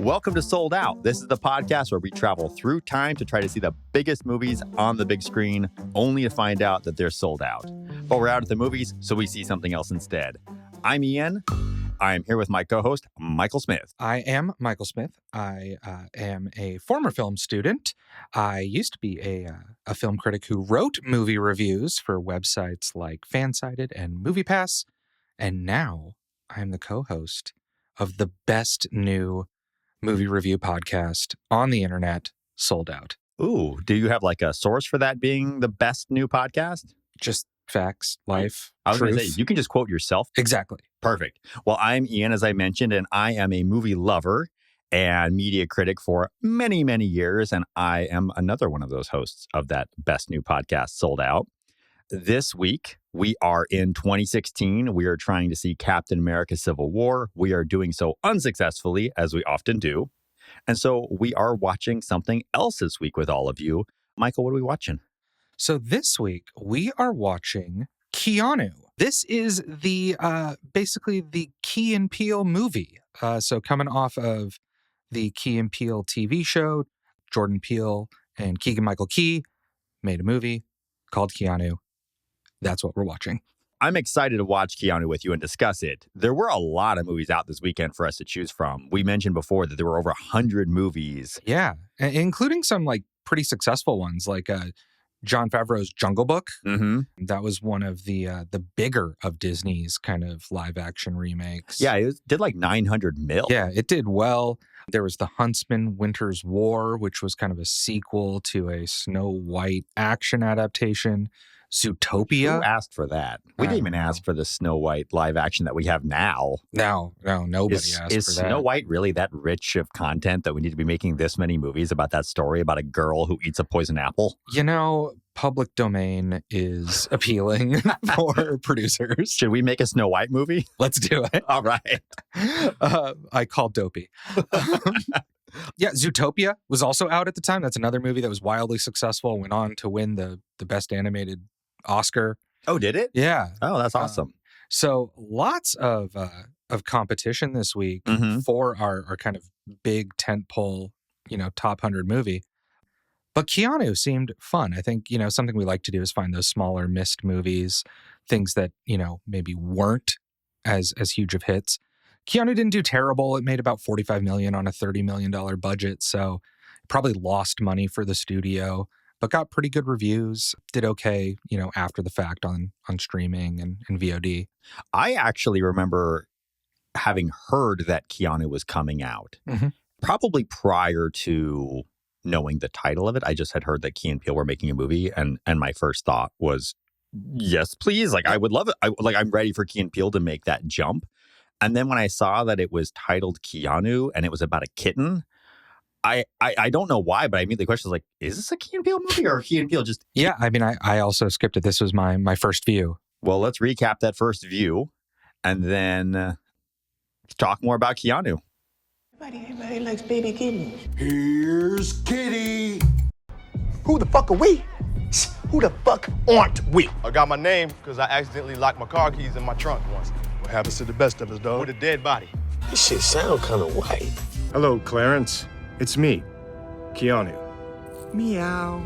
Welcome to Sold Out. This is the podcast where we travel through time to try to see the biggest movies on the big screen, only to find out that they're sold out. But we're out at the movies, so we see something else instead. I'm Ian. I am here with my co-host, Michael Smith. I am Michael Smith. I am a former film student. I used to be a film critic who wrote movie reviews for websites like Fansided and MoviePass. And now I'm the co-host of the best new movie review podcast on the internet, Sold Out. Ooh, do you have like a source for that being the best new podcast? Just facts, life, I was going truth. to say, you can just quote yourself. Exactly. Perfect. Well, I'm Ian, as I mentioned, and I am a movie lover and media critic for many, many years. And I am another one of those hosts of that best new podcast, Sold Out. This week, we are in 2016. We are trying to see Captain America Civil War. We are doing so unsuccessfully, as we often do. And so we are watching something else this week with all of you. Michael, what are we watching? So this week, we are watching Keanu. This is the basically the Key and Peele movie. So coming off of the Key and Peele TV show, Jordan Peele and Keegan-Michael Key made a movie called Keanu. That's what we're watching. I'm excited to watch Keanu with you and discuss it. There were a lot of movies out this weekend for us to choose from. We mentioned before that there were over 100 movies. Yeah, including some like pretty successful ones like Jon Favreau's Jungle Book. Mm-hmm. That was one of the bigger of Disney's kind of live action remakes. Yeah, it did like 900 mil. Yeah, it did well. There was The Huntsman Winter's War, which was kind of a sequel to a Snow White action adaptation. Zootopia. Who asked for that? We didn't even ask for the Snow White live action that we have now. No, nobody asked for that. Is Snow White really that rich of content that we need to be making this many movies about that story about a girl who eats a poison apple? You know, public domain is appealing for producers. Should we make a Snow White movie? Let's do it. All right. I call Dopey. Yeah, Zootopia was also out at the time. That's another movie that was wildly successful, went on to win the best animated Oscar. Oh, did it? Yeah. Oh, that's awesome. So lots of competition this week for our kind of big tentpole, top 100 movie. But Keanu seemed fun. I think, something we like to do is find those smaller missed movies, things that, maybe weren't as huge of hits. Keanu didn't do terrible. It made about $45 million on a $30 million budget. So probably lost money for the studio, but got pretty good reviews. Did okay, after the fact on streaming and VOD. I actually remember having heard that Keanu was coming out, probably prior to knowing the title of it. I just had heard that Key and Peele were making a movie, and my first thought was, yes, please. Like, I would love it. I'm ready for Key and Peele to make that jump. And then when I saw that it was titled Keanu and it was about a kitten, I don't know why, but I immediately questioned, like, is this a Key and Peele movie or Key and Peele just... Yeah, I mean, I also skipped it. This was my first view. Well, let's recap that first view and then talk more about Keanu. Everybody likes baby kittens. Here's Kitty. Who the fuck are we? Who the fuck aren't we? I got my name because I accidentally locked my car keys in my trunk once. What happens to the best of us, dog? With a dead body. This shit sound kind of white. Hello, Clarence. It's me, Keanu. Meow.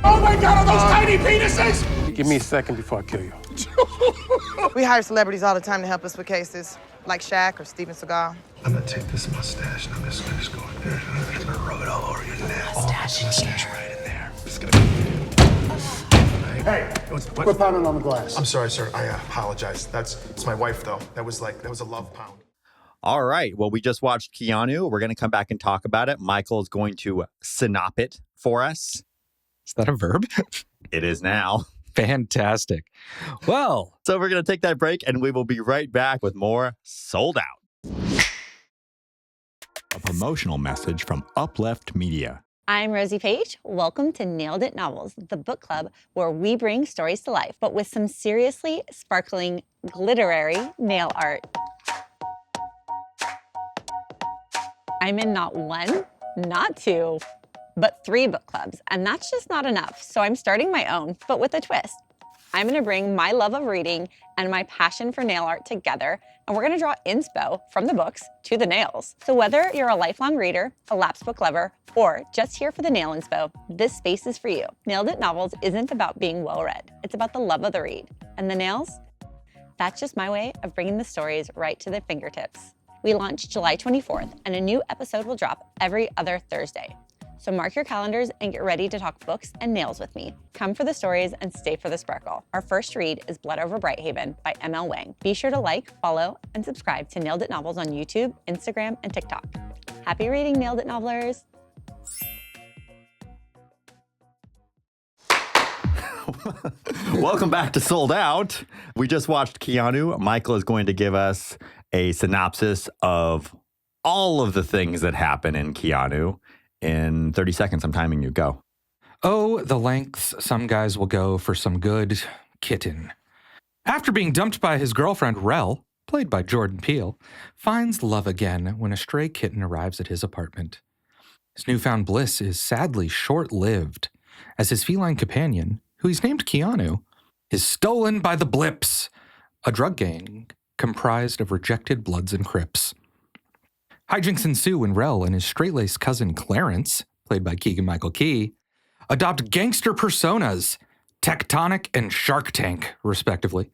Oh my God, are those tiny penises? Give me a second before I kill you. We hire celebrities all the time to help us with cases, like Shaq or Steven Seagal. I'm gonna take this mustache and I'm just gonna go in there. I'm just gonna rub it all over your neck. Mustache right in there. Just gonna. Hey, quit pounding on the glass. I'm sorry, sir. I apologize. It's my wife, though. That was a love pound. All right. Well, we just watched Keanu. We're going to come back and talk about it. Michael is going to synop it for us. Is that a verb? It is now. Fantastic. Well, so we're going to take that break and we will be right back with more Sold Out. A promotional message from Uplift Media. I'm Rosie Page. Welcome to Nailed It Novels, the book club where we bring stories to life, but with some seriously sparkling, glittery nail art. I'm in not one, not two, but 3 book clubs, and that's just not enough. So I'm starting my own, but with a twist. I'm going to bring my love of reading and my passion for nail art together, and we're going to draw inspo from the books to the nails. So whether you're a lifelong reader, a lapsed book lover, or just here for the nail inspo, this space is for you. Nailed It Novels isn't about being well-read. It's about the love of the read. And the nails? That's just my way of bringing the stories right to their fingertips. We launch July 24th, and a new episode will drop every other Thursday. So mark your calendars and get ready to talk books and nails with me. Come for the stories and stay for the sparkle. Our first read is Blood Over Brighthaven by M.L. Wang. Be sure to like, follow, and subscribe to Nailed It Novels on YouTube, Instagram, and TikTok. Happy reading, Nailed It Novelers! Welcome back to Sold Out. We just watched Keanu. Michael is going to give us a synopsis of all of the things that happen in Keanu. In 30 seconds, I'm timing you. Go. Oh, the lengths some guys will go for some good kitten. After being dumped by his girlfriend, Rel, played by Jordan Peele, finds love again when a stray kitten arrives at his apartment. His newfound bliss is sadly short-lived, as his feline companion, who he's named Keanu, is stolen by the Blips, a drug gang comprised of rejected Bloods and Crips. Hijinks ensue when Rel and his straight-laced cousin Clarence, played by Keegan-Michael Key, adopt gangster personas, Tectonic and Shark Tank, respectively,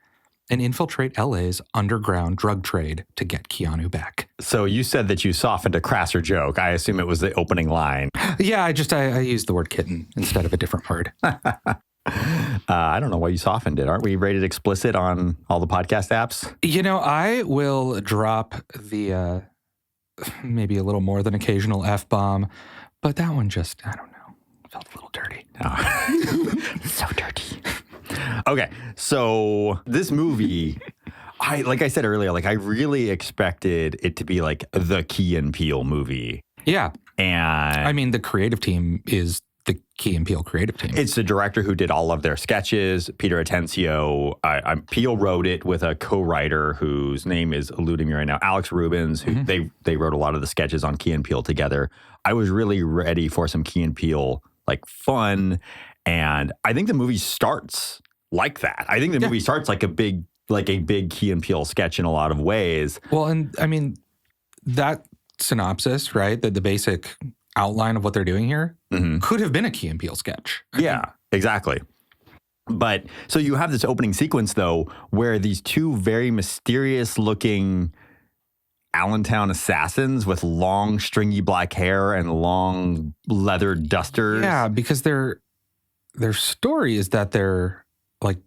and infiltrate LA's underground drug trade to get Keanu back. So you said that you softened a crasser joke. I assume it was the opening line. Yeah, I used the word kitten instead of a different word. I don't know why you softened it. Aren't we rated explicit on all the podcast apps? You know, I will drop the maybe a little more than occasional F-bomb, but that one just, I don't know, felt a little dirty. Oh. So dirty. Okay, so this movie, like I said earlier, I really expected it to be like the Key and Peele movie. Yeah. And I mean, the creative team is the Key and Peele creative team. It's the director who did all of their sketches, Peter Atencio. Peele wrote it with a co-writer whose name is eluding me right now, Alex Rubens, who they wrote a lot of the sketches on Key and Peele together. I was really ready for some Key and Peele fun, and I think the movie starts like that. I think the movie starts like a big Key and Peele sketch in a lot of ways. Well, and I mean, that synopsis, right, the basic outline of what they're doing here could have been a Key and Peele sketch. Exactly. But so you have this opening sequence, though, where these two very mysterious looking Allentown assassins with long, stringy black hair and long leather dusters. Yeah, because their story is that they're like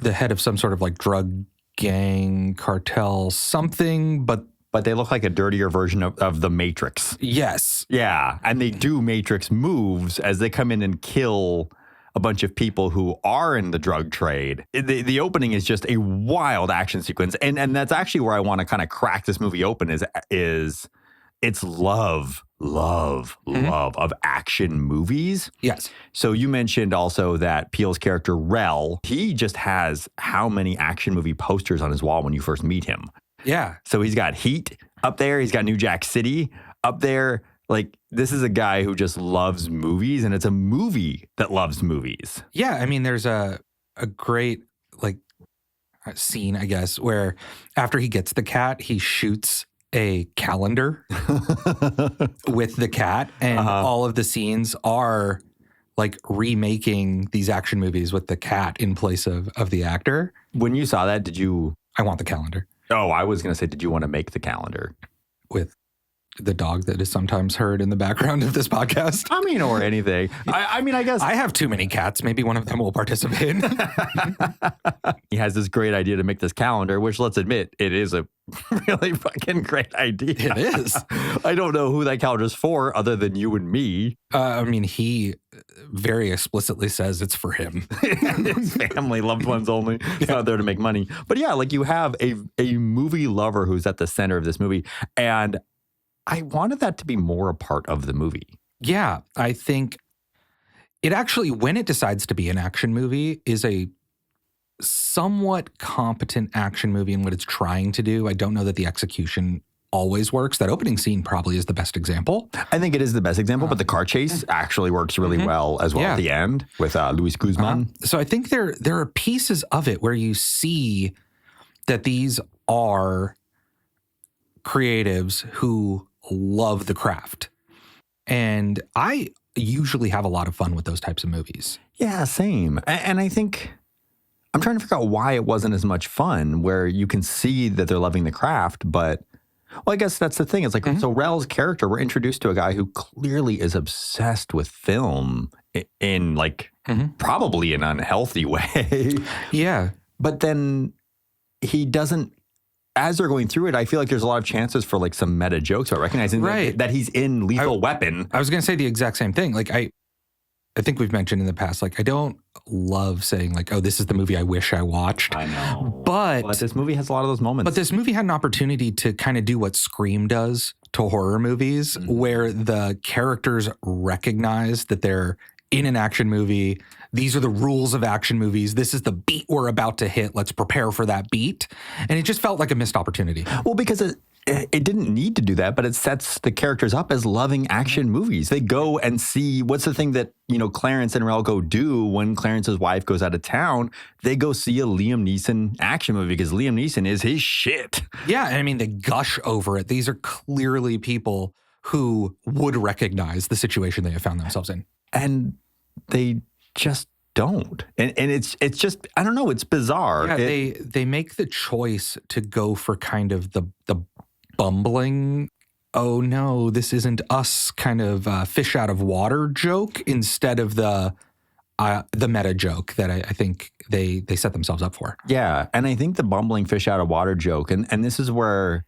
the head of some sort of drug gang, cartel, something, but they look like a dirtier version of the Matrix. Yes. Yeah. And they do Matrix moves as they come in and kill a bunch of people who are in the drug trade. The opening is just a wild action sequence. And that's actually where I want to kind of crack this movie open is it's love of action movies. Yes. So you mentioned also that Peele's character, Rel, he just has how many action movie posters on his wall when you first meet him? Yeah. So he's got Heat up there. He's got New Jack City up there. This is a guy who just loves movies, and it's a movie that loves movies. Yeah. I mean, there's a great, scene, I guess, where after he gets the cat, he shoots a calendar with the cat, and all of the scenes are remaking these action movies with the cat in place of the actor. When you saw that, did you... I want the calendar. Oh, I was going to say, did you want to make the calendar? With the dog that is sometimes heard in the background of this podcast. I mean, or anything. I mean, I guess... I have too many cats. Maybe one of them will participate. He has this great idea to make this calendar, which, let's admit, it is a really fucking great idea. It is. I don't know who that calendar's for other than you and me. I mean, he very explicitly says it's for him. His family, loved ones only. He's not there to make money. But yeah, you have a movie lover who's at the center of this movie. And I wanted that to be more a part of the movie. Yeah, I think it actually, when it decides to be an action movie, is a somewhat competent action movie in what it's trying to do. I don't know that the execution always works. That opening scene probably is the best example. I think it is the best example, but the car chase actually works really well as well at the end with Luis Guzman. So I think there are pieces of it where you see that these are creatives who love the craft. And I usually have a lot of fun with those types of movies. Yeah, same. And I think I'm trying to figure out why it wasn't as much fun, where you can see that they're loving the craft, but well, I guess that's the thing. It's like, so Rel's character, we're introduced to a guy who clearly is obsessed with film in like probably an unhealthy way. Yeah. But then he doesn't, as they're going through it, I feel like there's a lot of chances for like some meta jokes about recognizing that he's in Lethal Weapon. I was going to say the exact same thing. Like I think we've mentioned in the past, like I don't love saying like, oh, this is the movie I wish I watched. I know. But this movie has a lot of those moments. But this movie had an opportunity to kind of do what Scream does to horror movies, where the characters recognize that they're in an action movie. These are the rules of action movies. This is the beat we're about to hit. Let's prepare for that beat. And it just felt like a missed opportunity. Well, because it didn't need to do that, but it sets the characters up as loving action movies. They go and see, what's the thing that, Clarence and Rel go do when Clarence's wife goes out of town? They go see a Liam Neeson action movie because Liam Neeson is his shit. Yeah, and I mean, they gush over it. These are clearly people who would recognize the situation they have found themselves in. And they just don't. And it's just, I don't know, it's bizarre. Yeah, they make the choice to go for kind of the bumbling, oh no, this isn't us kind of fish out of water joke instead of the meta joke that I think they set themselves up for. Yeah, and I think the bumbling fish out of water joke, and this is where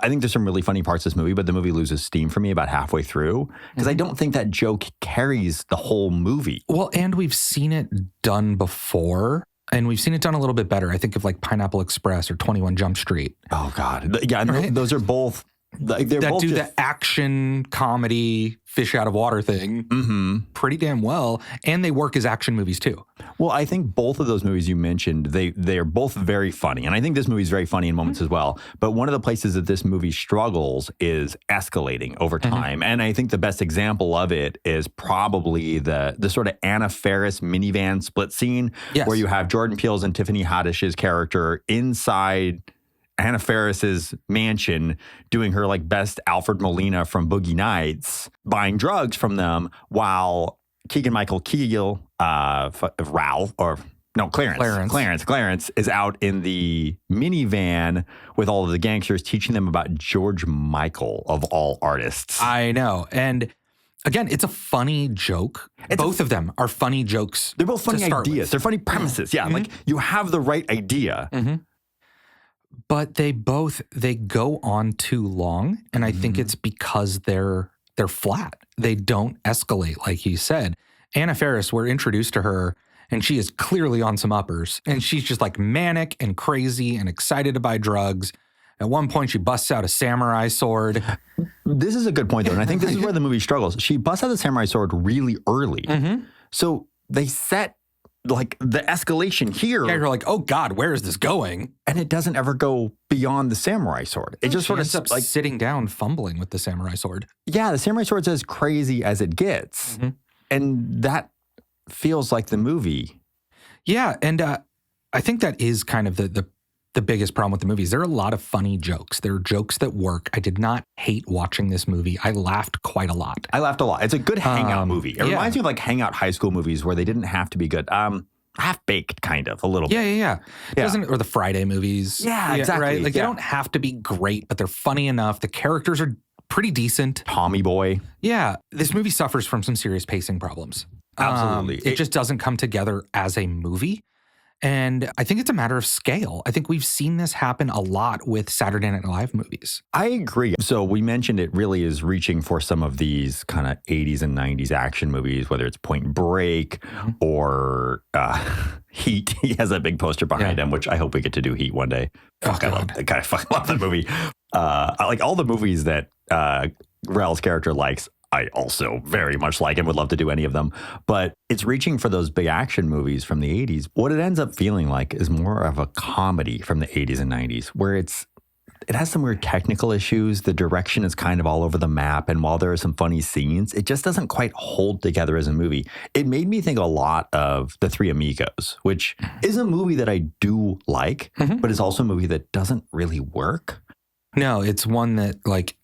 I think there's some really funny parts of this movie, but the movie loses steam for me about halfway through because I don't think that joke carries the whole movie. Well, and we've seen it done before. And we've seen it done a little bit better. I think of like Pineapple Express or 21 Jump Street. Oh, God. Yeah, and those are both... They're that both do just the action comedy fish out of water thing pretty damn well, and they work as action movies too. Well, I think both of those movies you mentioned, they are both very funny, and I think this movie is very funny in moments as well. But one of the places that this movie struggles is escalating over time, and I think the best example of it is probably the sort of Anna Faris minivan split scene, where you have Jordan Peele's and Tiffany Haddish's character inside Anna Faris's mansion doing her like best Alfred Molina from Boogie Nights, buying drugs from them while Keegan-Michael Keel, Clarence is out in the minivan with all of the gangsters teaching them about George Michael of all artists. I know. And again, it's a funny joke. Both of them are funny jokes. They're both funny ideas. They're funny premises. Yeah. Like you have the right idea. But they go on too long, and I think it's because they're flat. They don't escalate, like you said. Anna Faris, we're introduced to her, and she is clearly on some uppers, and she's just like manic and crazy and excited to buy drugs. At one point, she busts out a samurai sword. This is a good point, though, and I think this is where the movie struggles. She busts out the samurai sword really early. So they set like the escalation here. Yeah, you're like, oh God, where is this going? And it doesn't ever go beyond the samurai sword. It just sort of ends up like sitting down, fumbling with the samurai sword. Yeah, the samurai sword's as crazy as it gets. And that feels like the movie. Yeah, and I think that is kind of the biggest problem with the movies. There are a lot of funny jokes. There are jokes that work. I did not hate watching this movie. I laughed quite a lot. I laughed a lot. It's a good hangout movie. It reminds me of like hangout high school movies where they didn't have to be good. Half-baked kind of, a little bit. Yeah. Or the Friday movies. Yeah, exactly. Right? Like they don't have to be great, but they're funny enough. The characters are pretty decent. Tommy Boy. Yeah. This movie suffers from some serious pacing problems. Absolutely. It just doesn't come together as a movie. And I think it's a matter of scale. I think we've seen this happen a lot with Saturday Night Live movies. I agree. So we mentioned it really is reaching for some of these kind of 80s and 90s action movies, whether it's Point Break or Heat. He has a big poster behind him, which I hope we get to do Heat one day. I fucking love that movie. I like all the movies that Rel's character likes. I also very much like and would love to do any of them. But it's reaching for those big action movies from the 80s. What it ends up feeling like is more of a comedy from the 80s and 90s, where it's it has some weird technical issues. The direction is kind of all over the map. And while there are some funny scenes, it just doesn't quite hold together as a movie. It made me think a lot of The Three Amigos, which is a movie that I do like, but is also a movie that doesn't really work. No, it's one that like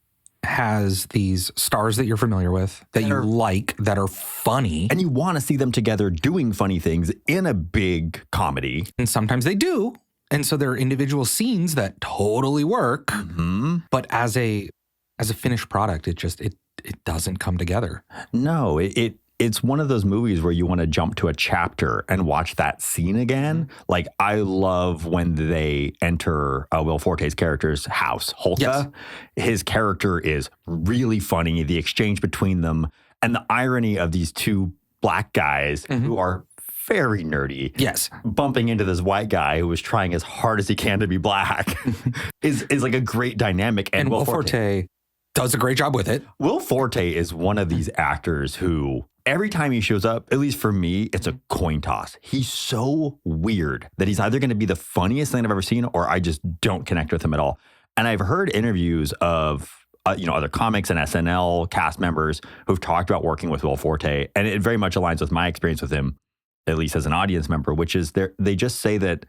has these stars that you're familiar with, that you like, that are funny. And you want to see them together doing funny things in a big comedy. And sometimes they do. And so there are individual scenes that totally work. But as a finished product, it doesn't come together. No, it's one of those movies where you want to jump to a chapter and watch that scene again. Like, I love when they enter Will Forte's character's house, Holka. Yes. His character is really funny. The exchange between them and the irony of these two black guys who are very nerdy. Yes. Bumping into this white guy who is trying as hard as he can to be black is like a great dynamic. And Will Forte does a great job with it. Will Forte is one of these actors who, every time he shows up, at least for me, it's a coin toss. He's so weird that he's either going to be the funniest thing I've ever seen or I just don't connect with him at all. And I've heard interviews of other comics and SNL cast members who've talked about working with Will Forte. And it very much aligns with my experience with him, at least as an audience member, which is they just say that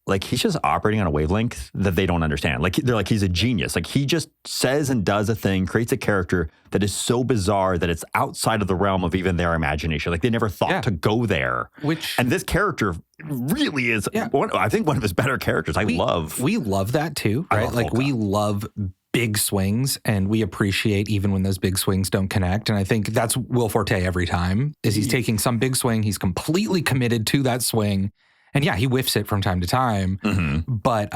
like he's just operating on a wavelength that they don't understand. Like they're like, he's a genius. Like he just says and does a thing, creates a character that is so bizarre that it's outside of the realm of even their imagination. Like they never thought to go there. And this character really is, I think, one of his better characters. We love that too, right? Like we love big swings, and we appreciate even when those big swings don't connect. And I think that's Will Forte every time, is he's taking some big swing, he's completely committed to that swing. And yeah, he whiffs it from time to time, but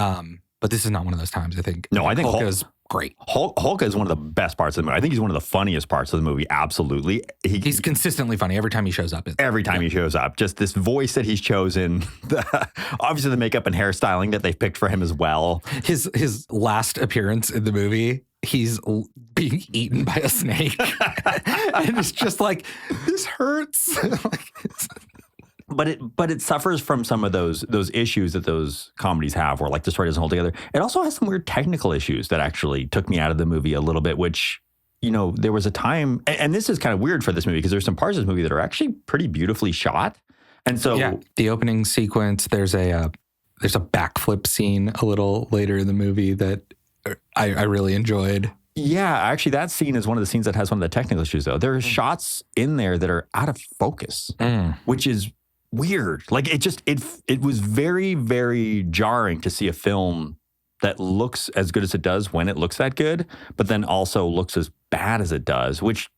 this is not one of those times, I think. No, I think Hulk is great. Hulk is one of the best parts of the movie. I think he's one of the funniest parts of the movie, absolutely. He's consistently funny every time he shows up. Every time he shows up. Just this voice that he's chosen, obviously the makeup and hairstyling that they've picked for him as well. His last appearance in the movie, he's being eaten by a snake. And it's just like, this hurts. But it suffers from some of those issues that those comedies have, where like the story doesn't hold together. It also has some weird technical issues that actually took me out of the movie a little bit, which, there was a time, and this is kind of weird for this movie because there's some parts of this movie that are actually pretty beautifully shot. And so the opening sequence, there's a backflip scene a little later in the movie that I really enjoyed. Yeah, actually, that scene is one of the scenes that has one of the technical issues, though. There are shots in there that are out of focus, which is weird. Like it was very, very jarring to see a film that looks as good as it does when it looks that good, but then also looks as bad as it does, which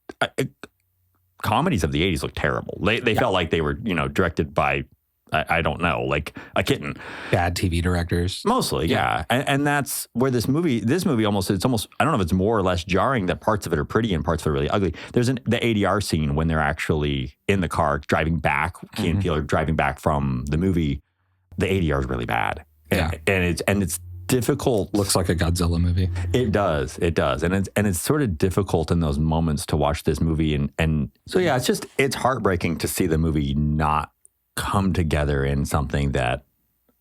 comedies of the 80s look terrible. They felt like they were, directed by, I don't know, like a kitten. Bad TV directors. Mostly, yeah. And that's where this movie almost, I don't know if it's more or less jarring that parts of it are pretty and parts of it are really ugly. There's the ADR scene when they're actually in the car driving back, Key and Peele are driving back from the movie. The ADR is really bad. Yeah. And it's difficult. Looks like a Godzilla movie. It does. And it's sort of difficult in those moments to watch this movie. And so, yeah, it's heartbreaking to see the movie not come together in something that,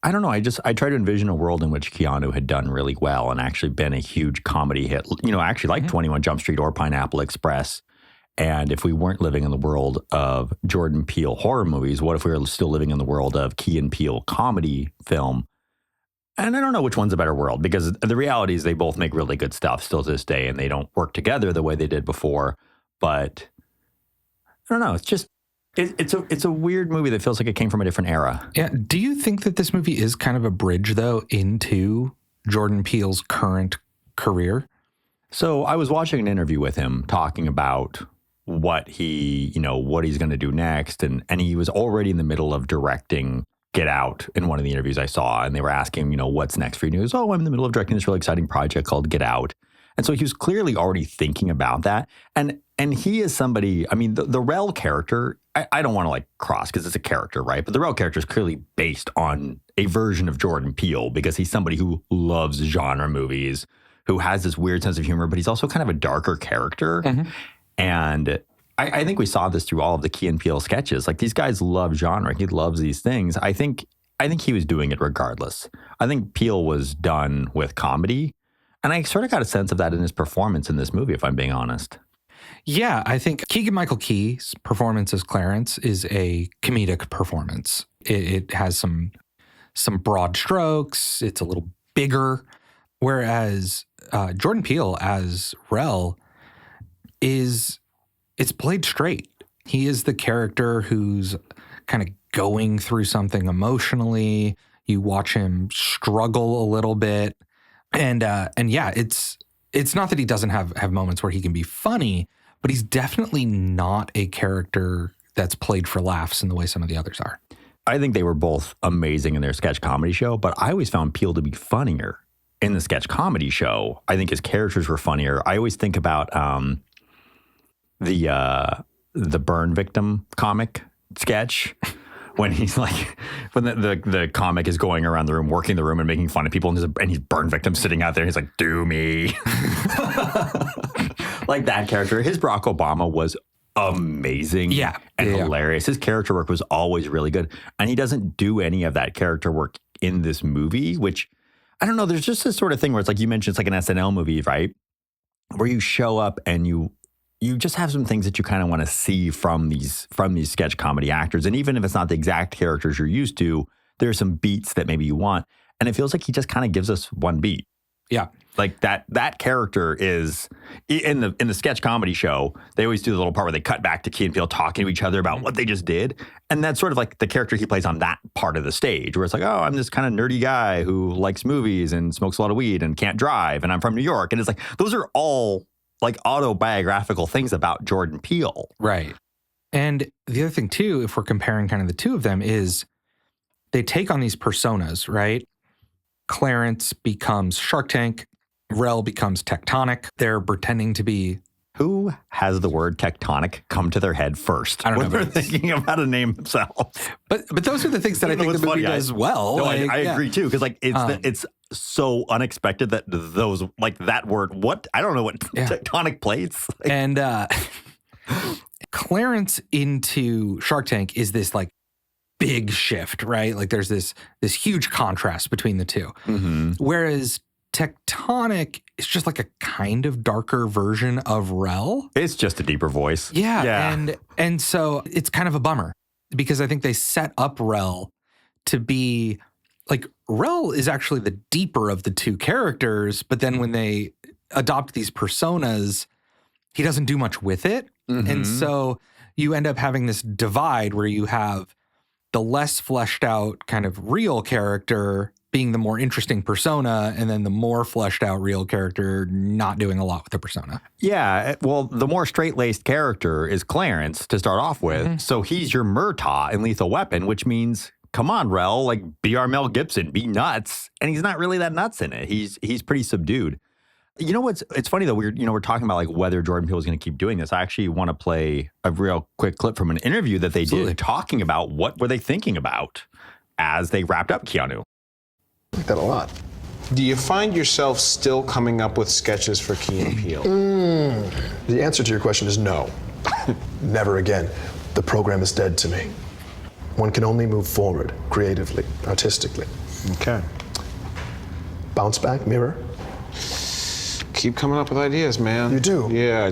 I don't know, I try to envision a world in which Keanu had done really well and actually been a huge comedy hit, actually like 21 Jump Street or Pineapple Express. And if we weren't living in the world of Jordan Peele horror movies, what if we were still living in the world of Key and Peele comedy film? And I don't know which one's a better world, because the reality is they both make really good stuff still to this day, and they don't work together the way they did before. But I don't know, it's just, It's a weird movie that feels like it came from a different era. Yeah. Do you think that this movie is kind of a bridge, though, into Jordan Peele's current career? So I was watching an interview with him talking about what he's going to do next. And he was already in the middle of directing Get Out in one of the interviews I saw. And they were asking him, what's next for you? And he goes, I'm in the middle of directing this really exciting project called Get Out. And so he was clearly already thinking about that. And he is somebody, I mean, the Rel character, I don't want to cross because it's a character, right? But the Rel character is clearly based on a version of Jordan Peele because he's somebody who loves genre movies, who has this weird sense of humor, but he's also kind of a darker character. And I think we saw this through all of the Key and Peele sketches. Like, these guys love genre. He loves these things. I think he was doing it regardless. I think Peele was done with comedy. And I sort of got a sense of that in his performance in this movie, if I'm being honest. Yeah, I think Keegan-Michael Key's performance as Clarence is a comedic performance. It has some broad strokes. It's a little bigger. Whereas Jordan Peele as Rel it's played straight. He is the character who's kind of going through something emotionally. You watch him struggle a little bit. And yeah, it's not that he doesn't have moments where he can be funny, but he's definitely not a character that's played for laughs in the way some of the others are. I think they were both amazing in their sketch comedy show, but I always found Peele to be funnier in the sketch comedy show. I think his characters were funnier. I always think about the burn victim comic sketch when he's like, when the comic is going around the room, working the room and making fun of people, and he's burn victim sitting out there. And he's like, do me. Like that character. His Barack Obama was amazing and hilarious. His character work was always really good. And he doesn't do any of that character work in this movie, which, I don't know, there's just this sort of thing where it's like you mentioned, it's like an SNL movie, right? Where you show up and you just have some things that you kind of want to see from these sketch comedy actors. And even if it's not the exact characters you're used to, there's some beats that maybe you want. And it feels like he just kind of gives us one beat. Yeah. Like that character is in the sketch comedy show. They always do the little part where they cut back to Key and Peele talking to each other about what they just did. And that's sort of like the character he plays on that part of the stage where it's like, oh, I'm this kind of nerdy guy who likes movies and smokes a lot of weed and can't drive. And I'm from New York. And it's like, those are all like autobiographical things about Jordan Peele. Right. And the other thing too, if we're comparing kind of the two of them, is they take on these personas, right? Clarence becomes Shark Tank. Rel becomes Tectonic. They're pretending to be... Who has the word tectonic come to their head first? I don't know. When they're thinking of how to name themselves. But those are the things that I think the movie does well. No, I agree too, because like it's so unexpected that those, like that word, what? I don't know what tectonic plates. And Clarence into Shark Tank is this like big shift, right? Like there's this huge contrast between the two. Mm-hmm. Whereas Tectonic is just like a kind of darker version of Rel. It's just a deeper voice. Yeah. And so it's kind of a bummer because I think they set up Rel to be like, Rel is actually the deeper of the two characters, but then when they adopt these personas, he doesn't do much with it. Mm-hmm. And so you end up having this divide where you have the less fleshed out kind of real character being the more interesting persona, and then the more fleshed out real character not doing a lot with the persona. Yeah, well, the more straight-laced character is Clarence to start off with. Mm-hmm. So he's your Murtaugh in Lethal Weapon, which means, come on, Rel, like be our Mel Gibson, be nuts. And he's not really that nuts in it. He's pretty subdued. You know what's, it's funny though, we're talking about like whether Jordan Peele is going to keep doing this. I actually want to play a real quick clip from an interview that they did talking about what were they thinking about as they wrapped up Keanu. I like that a lot. Do you find yourself still coming up with sketches for Key and Peele? The answer to your question is no. Never again. The program is dead to me. One can only move forward, creatively, artistically. Okay. Bounce back, mirror. Keep coming up with ideas, man. You do? Yeah, I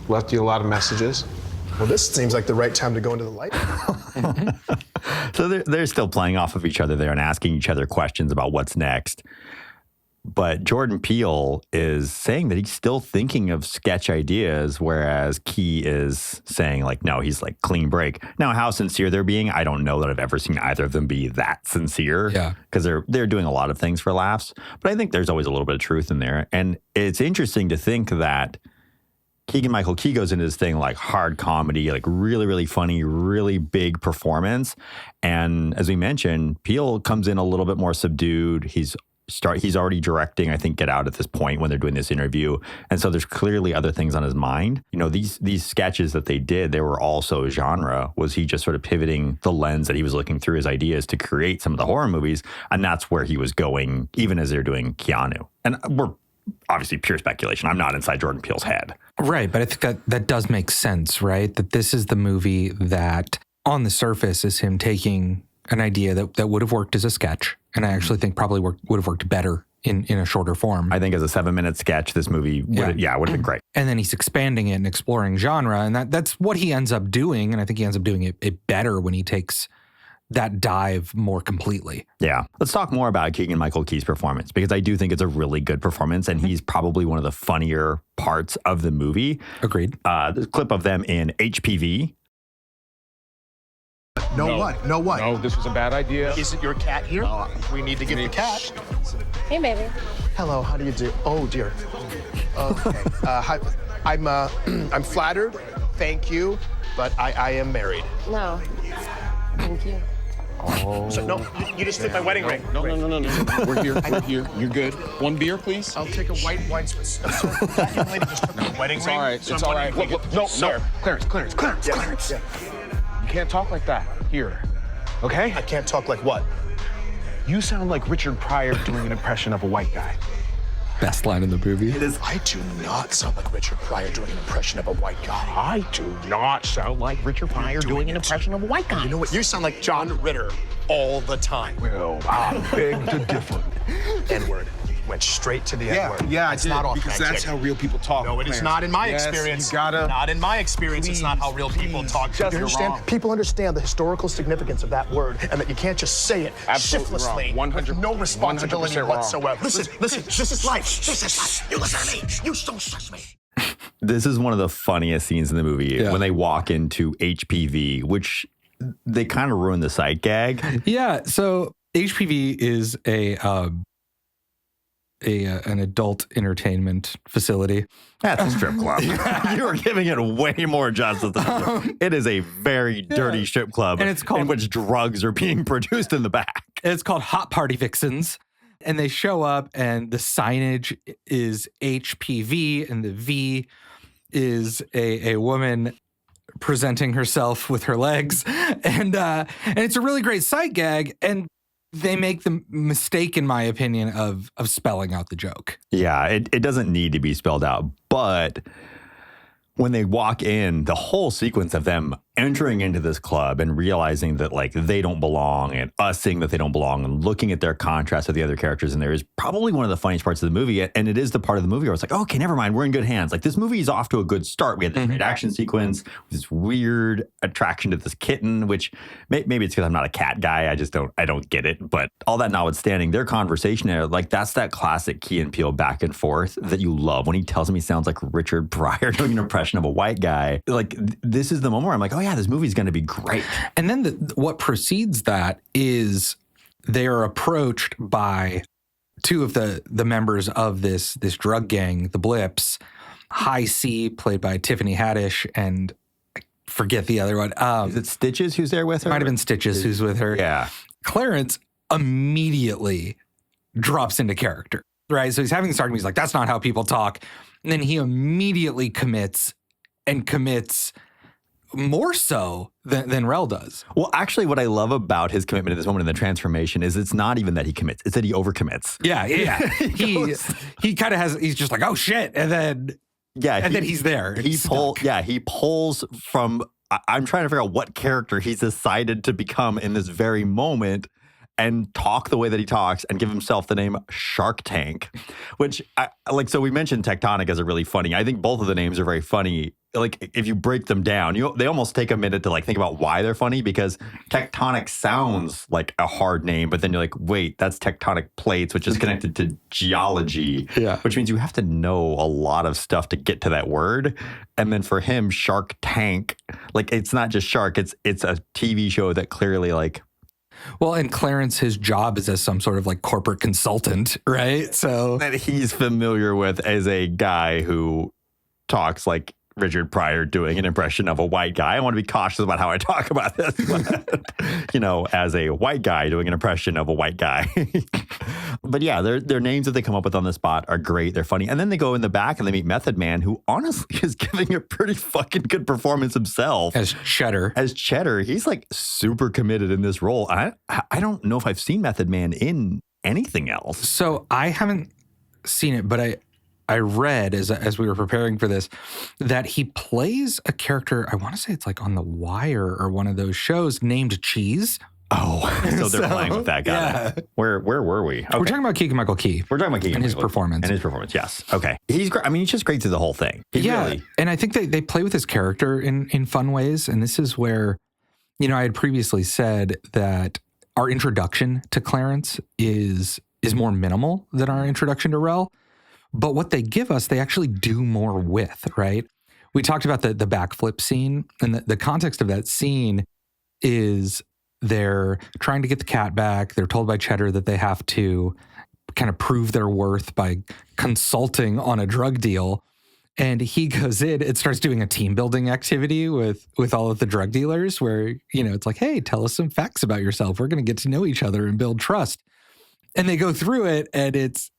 left you a lot of messages. Well, this seems like the right time to go into the light. So they're still playing off of each other there and asking each other questions about what's next. But Jordan Peele is saying that he's still thinking of sketch ideas, whereas Key is saying like, no, he's like clean break. Now, how sincere they're being, I don't know that I've ever seen either of them be that sincere. Yeah. Because they're doing a lot of things for laughs. But I think there's always a little bit of truth in there. And it's interesting to think that Keegan-Michael Key goes into this thing like hard comedy, like really, really funny, really big performance. And as we mentioned, Peele comes in a little bit more subdued. He's already directing, I think, Get Out at this point when they're doing this interview. And so there's clearly other things on his mind. You know, these sketches that they did, they were also genre. Was he just sort of pivoting the lens that he was looking through his ideas to create some of the horror movies? And that's where he was going, even as they're doing Keanu. And we're obviously pure speculation. I'm not inside Jordan Peele's head. Right, but I think that does make sense, right? That this is the movie that on the surface is him taking an idea that would have worked as a sketch, and I actually think probably would have worked better in a shorter form. I think as a 7-minute sketch, this movie would have been great. And then he's expanding it and exploring genre, and that's what he ends up doing, and I think he ends up doing it better when he takes that dive more completely. Yeah. Let's talk more about Keegan-Michael Key's performance, because I do think it's a really good performance, and he's probably one of the funnier parts of the movie. Agreed. The clip of them in HPV. No what? No what? No, this was a bad idea. Isn't your cat here? We need to get the cat. Hey, baby. Hello, how do you do? Oh, dear. Okay. Hi. I'm flattered. Thank you. But I am married. No. Thank you. Oh. So, no, you just took my wedding ring. No. We're here. We're here. You're good. One beer, please. I'll take a white wine. That young lady just took my wedding It's ring. all right. So It's I'm all right. wondering if we could- No. Clarence. Yeah. You can't talk like that here. Okay? I can't talk like what? You sound like Richard Pryor doing an impression of a white guy. Best line in the movie. I do not sound like Richard Pryor doing an impression of a white guy. I do not sound like Richard Pryor doing an impression of a white guy. You know what? You sound like John Ritter all the time. Well, I beg to differ. N-word. Went straight to the N-word. Yeah, it's not authentic. because that's how real people talk. No, it is Clarence. not in my Yes, experience. You gotta. Not in my experience. It's not how real people Please, talk. just You understand? wrong. People understand the historical significance of that word, and that you can't just say it Absolutely shiftlessly wrong. 100 with no responsibility 100% wrong. whatsoever. Listen. This is life. This is life. You listen to me. You don't stress me. This is one of the funniest scenes in the movie when they walk into HPV, which they kind of ruin the sight gag. Yeah. So HPV is an adult entertainment facility. That's a strip club. You are giving it way more justice than it is a very dirty strip club, and it's called, in which drugs are being produced in the back. It's called Hot Party Vixens. And they show up, and the signage is HPV, and the V is a woman presenting herself with her legs. And it's a really great sight gag. And they make the mistake, in my opinion, of spelling out the joke. Yeah, it doesn't need to be spelled out. But when they walk in, the whole sequence of them entering into this club and realizing that like they don't belong, and us seeing that they don't belong, and looking at their contrast with the other characters in there is probably one of the funniest parts of the movie. And it is the part of the movie where it's like, okay, never mind, we're in good hands. Like, this movie is off to a good start. We had this great action sequence, this weird attraction to this kitten, which maybe it's because I'm not a cat guy. I don't get it. But all that notwithstanding, their conversation there, like, that's that classic Key and Peele back and forth that you love. When he tells him he sounds like Richard Pryor doing an impression of a white guy, like, this is the moment where I'm like, oh yeah, this movie's going to be great. And then what precedes that is they are approached by two of the members of this drug gang, the Blips, High C, played by Tiffany Haddish, and I forget the other one. Is it Stitches who's there with her? Might have been Stitches who's with her. Yeah. Clarence immediately drops into character, right? So he's having this argument. He's like, that's not how people talk. And then he immediately commits more so than Rel does. Well, actually, what I love about his commitment in this moment in the transformation is it's not even that he commits, it's that he overcommits. Yeah. he kind of he's just like, oh shit. And then, then he's there. He pulls from, I'm trying to figure out what character he's decided to become in this very moment and talk the way that he talks and give himself the name Shark Tank, which so we mentioned Tectonic as a really funny. I think both of the names are very funny. Like, if you break them down, they almost take a minute to like think about why they're funny, because Tectonic sounds like a hard name, but then you're like, wait, that's tectonic plates, which is connected to geology, which means you have to know a lot of stuff to get to that word. And then for him, Shark Tank, like, it's not just shark, it's a TV show that clearly like. Well, and Clarence, his job is as some sort of like corporate consultant, right? So that he's familiar with as a guy who talks like Richard Pryor doing an impression of a white guy. I want to be cautious about how I talk about this, but, as a white guy doing an impression of a white guy. But yeah, their names that they come up with on the spot are great. They're funny. And then they go in the back and they meet Method Man, who honestly is giving a pretty fucking good performance himself. As Cheddar. He's like super committed in this role. I don't know if I've seen Method Man in anything else. So I haven't seen it, but I read as we were preparing for this that he plays a character, I want to say it's like on The Wire or one of those shows, named Cheese. so they're playing with that guy. Yeah. Where were we? Okay. We're talking about Keegan-Michael Key. We're talking about Keegan and his performance. And his performance, yes. Okay. He's great. I mean, he's just great through the whole thing. And I think they play with his character in fun ways. And this is where, I had previously said that our introduction to Clarence is more minimal than our introduction to Rel. But what they give us, they actually do more with, right? We talked about the backflip scene, and the context of that scene is they're trying to get the cat back. They're told by Cheddar that they have to kind of prove their worth by consulting on a drug deal. And he goes in and starts doing a team building activity with all of the drug dealers where, it's like, hey, tell us some facts about yourself. We're going to get to know each other and build trust. And they go through it, and it's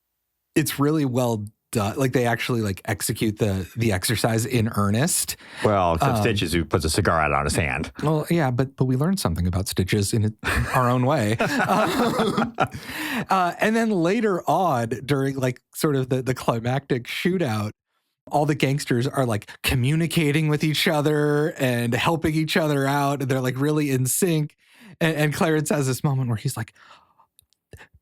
really well done. Like, they actually execute the exercise in earnest. Well, except Stitches, who puts a cigar out on his hand. Well, yeah, but we learned something about Stitches in our own way. And then later on, during sort of the climactic shootout, all the gangsters are communicating with each other and helping each other out. And they're really in sync. And Clarence has this moment where he's like,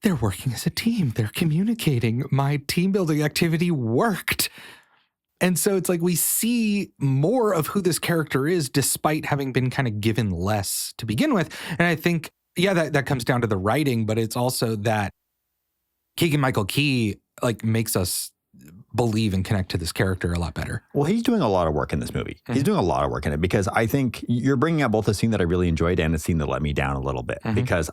they're working as a team. They're communicating. My team building activity worked. And so it's we see more of who this character is despite having been kind of given less to begin with. And I think, that comes down to the writing, but it's also that Keegan-Michael Key makes us believe and connect to this character a lot better. Well, he's doing a lot of work in this movie. Mm-hmm. He's doing a lot of work in it because I think you're bringing out both a scene that I really enjoyed and a scene that let me down a little bit. Mm-hmm. Because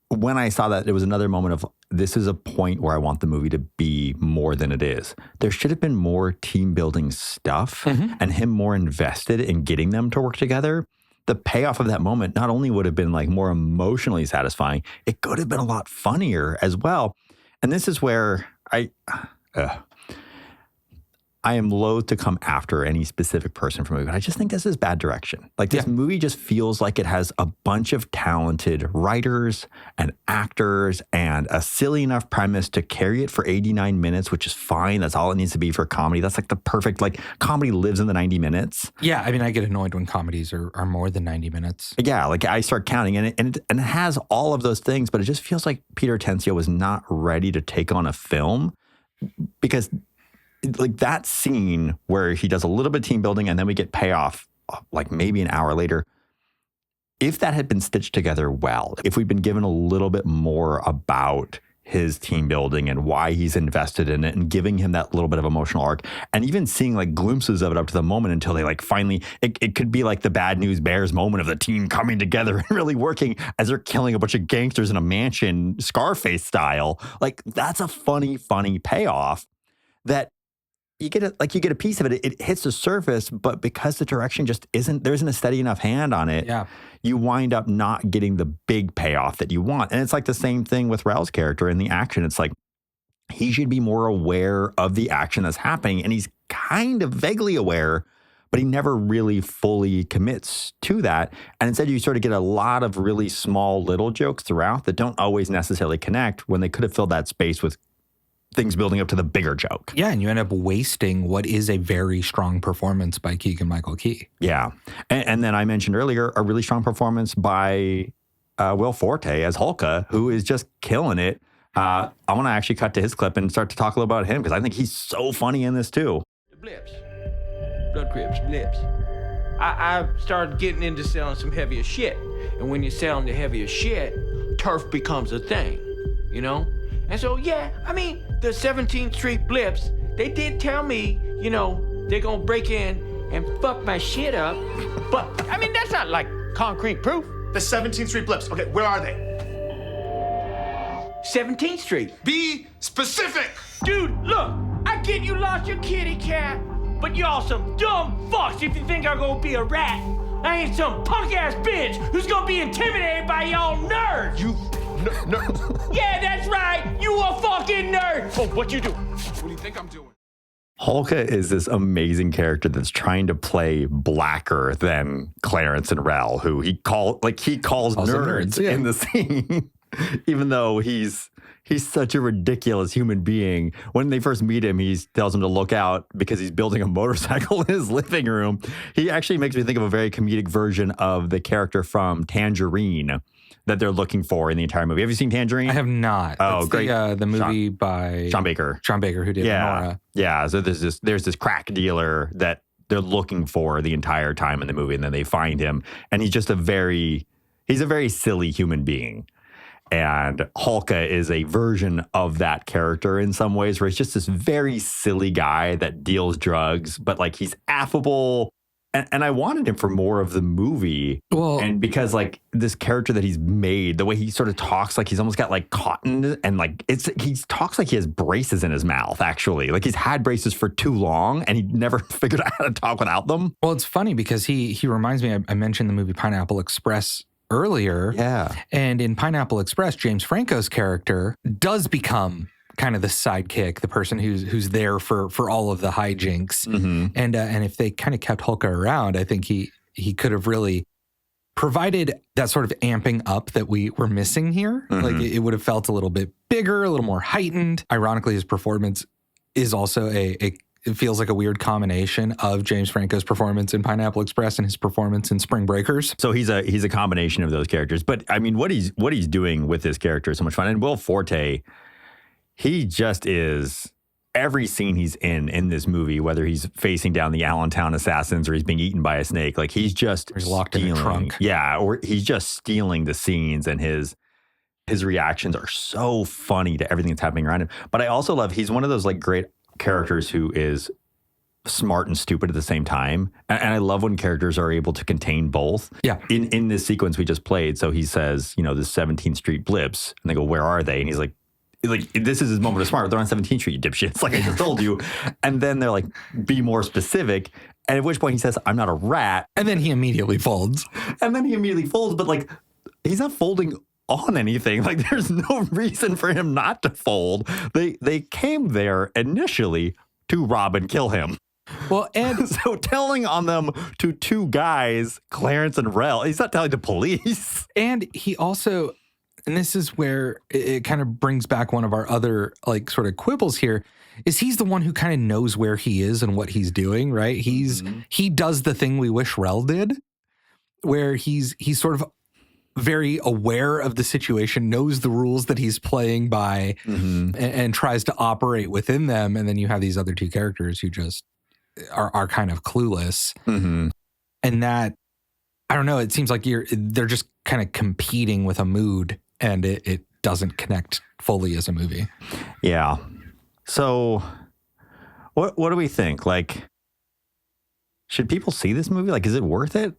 when I saw that, it was another moment of, this is a point where I want the movie to be more than it is. There should have been more team building stuff and him more invested in getting them to work together. The payoff of that moment not only would have been more emotionally satisfying, it could have been a lot funnier as well. And this is where I am loath to come after any specific person from a movie, but I just think this is bad direction. This movie just feels like it has a bunch of talented writers and actors and a silly enough premise to carry it for 89 minutes, which is fine. That's all it needs to be for a comedy. That's the perfect, comedy lives in the 90 minutes. Yeah, I mean, I get annoyed when comedies are more than 90 minutes. Yeah, I start counting, and it has all of those things, but it just feels like Peter Tencio was not ready to take on a film because that scene where he does a little bit of team building and then we get payoff maybe an hour later, if that had been stitched together well, if we'd been given a little bit more about his team building and why he's invested in it and giving him that little bit of emotional arc and even seeing glimpses of it up to the moment until they finally, it could be the Bad News Bears moment of the team coming together and really working as they're killing a bunch of gangsters in a mansion, Scarface style. That's a funny payoff that you get a piece of it. It hits the surface, but because the direction just there isn't a steady enough hand on it, you wind up not getting the big payoff that you want. And it's the same thing with Rel's character in the action. It's he should be more aware of the action that's happening, and he's kind of vaguely aware, but he never really fully commits to that. And instead, you sort of get a lot of really small little jokes throughout that don't always necessarily connect when they could have filled that space with things building up to the bigger joke. Yeah, and you end up wasting what is a very strong performance by Keegan-Michael Key. Yeah. And then I mentioned earlier a really strong performance by Will Forte as Hulka, who is just killing it. I want to actually cut to his clip and start to talk a little about him because I think he's so funny in this too. Blips. Blood Crips, blips. I started getting into selling some heavier shit. And when you're selling the heavier shit, turf becomes a thing, And so, the 17th Street Blips, they did tell me, they're gonna break in and fuck my shit up. But, that's not concrete proof. The 17th Street Blips. Okay, where are they? 17th Street. Be specific! Dude, look, I get you lost your kitty cat, but y'all some dumb fucks if you think I'm gonna be a rat. I ain't some punk-ass bitch who's gonna be intimidated by y'all nerds. You nerd? Yeah, that's right. You a fucking nerd. Oh, what you doing? What do you think I'm doing? Hulka is this amazing character that's trying to play blacker than Clarence and Rel, who he calls nerds in the scene, even though he's such a ridiculous human being. When they first meet him, he tells him to look out because he's building a motorcycle in his living room. He actually makes me think of a very comedic version of the character from Tangerine, that they're looking for in the entire movie. Have you seen Tangerine? I have not. Oh, That's great. The movie by Sean Baker. Sean Baker, who did Nora. Yeah. So there's this crack dealer that they're looking for the entire time in the movie, and then they find him, and he's a very silly human being. And Hulka is a version of that character in some ways, where he's just this very silly guy that deals drugs, but like he's affable. And I wanted him for more of the movie. Well, and because like this character that he's made, the way he sort of talks, like he's almost got like cotton, and like he talks like he has braces in his mouth, actually. Like he's had braces for too long and he never figured out how to talk without them. Well, it's funny because he reminds me, I mentioned the movie Pineapple Express earlier. Yeah. And in Pineapple Express, James Franco's character does become kind of the sidekick, the person who's there for all of the hijinks. Mm-hmm. And if they kind of kept Hulka around, I think he could have really provided that sort of amping up that we were missing here. Mm-hmm. Like it would have felt a little bit bigger, a little more heightened. Ironically, his performance is also it feels like a weird combination of James Franco's performance in Pineapple Express and his performance in Spring Breakers. So he's a combination of those characters. But I mean, what he's doing with this character is so much fun. And Will Forte, he just is, every scene he's in this movie, whether he's facing down the Allentown assassins or he's being eaten by a snake, like he's locked in a trunk. Yeah, or he's just stealing the scenes, and his reactions are so funny to everything that's happening around him. But I also love, he's one of those like great characters who is smart and stupid at the same time. And I love when characters are able to contain both. Yeah. In this sequence we just played, so he says, the 17th Street blips, and they go, where are they? And he's like, this is his moment of smart. They're on 17th Street, you dipshits. Like I just told you. And then they're like, be more specific. And at which point he says, I'm not a rat. And then he immediately folds. But like, he's not folding on anything. Like there's no reason for him not to fold. They came there initially to rob and kill him. Well, and so telling on them to two guys, Clarence and Rel, he's not telling the police. And he also, and this is where it kind of brings back one of our other like sort of quibbles here, is he's the one who kind of knows where he is and what he's doing, right? He does the thing we wish Rel did, where he's sort of very aware of the situation, knows the rules that he's playing by, and tries to operate within them. And then you have these other two characters who just are kind of clueless. And that, I don't know, it seems like they're just kind of competing with a mood, and it doesn't connect fully as a movie. Yeah. So what do we think? Like, should people see this movie? Like, is it worth it?